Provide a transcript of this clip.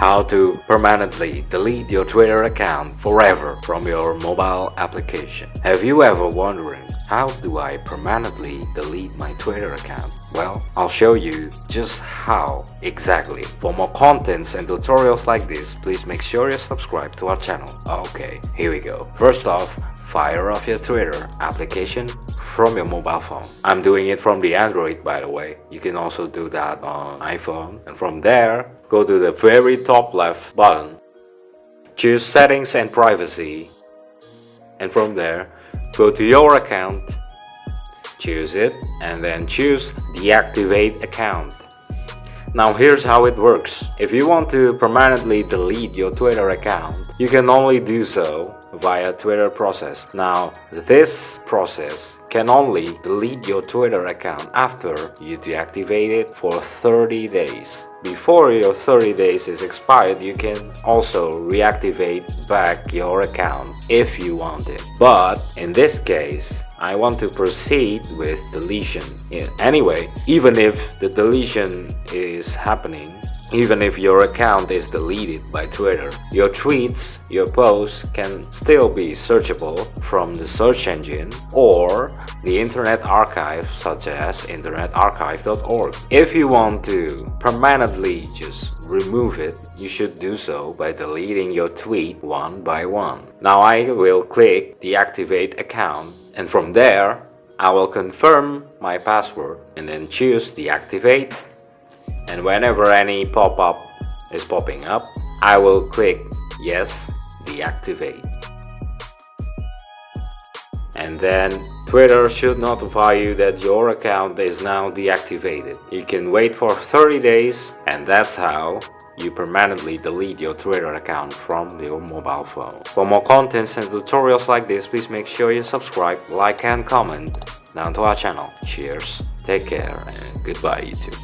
How to permanently delete your Twitter account forever from your mobile application. Have you ever wondering, how do I permanently delete my Twitter account? Well, I'll show you just how exactly. For more contents and tutorials like this, please make sure you subscribe to our channel. Okay, here we go. First off, fire off your Twitter application from your mobile phone. I'm doing it from the Android, by the way. You can also do that on iPhone. And from there, go to the very top left button. Choose Settings and Privacy. And from there, go to your account. Choose it and then choose Deactivate Account. Now here's how it works. If you want to permanently delete your Twitter account, you can only do so via Twitter process. Now this process can only delete your Twitter account after you deactivate it for 30 days. Before your 30 days is expired, you can also reactivate back your account if you want it. But in this case, I want to proceed with deletion. Anyway, even if the deletion is happening, even if your account is deleted by Twitter, your tweets, your posts can still be searchable from the search engine or the Internet Archive, such as internetarchive.org. If you want to permanently just remove it, you should do so by deleting your tweet one by one. Now I will click Deactivate Account, and from there I will confirm my password and then choose Deactivate. And whenever any pop-up is popping up, I will click Yes, Deactivate. And then Twitter should notify you that your account is now deactivated. You can wait for 30 days, and that's how you permanently delete your Twitter account from your mobile phone. For more contents and tutorials like this, please make sure you subscribe, like and comment down to our channel. Cheers, take care, and goodbye YouTube.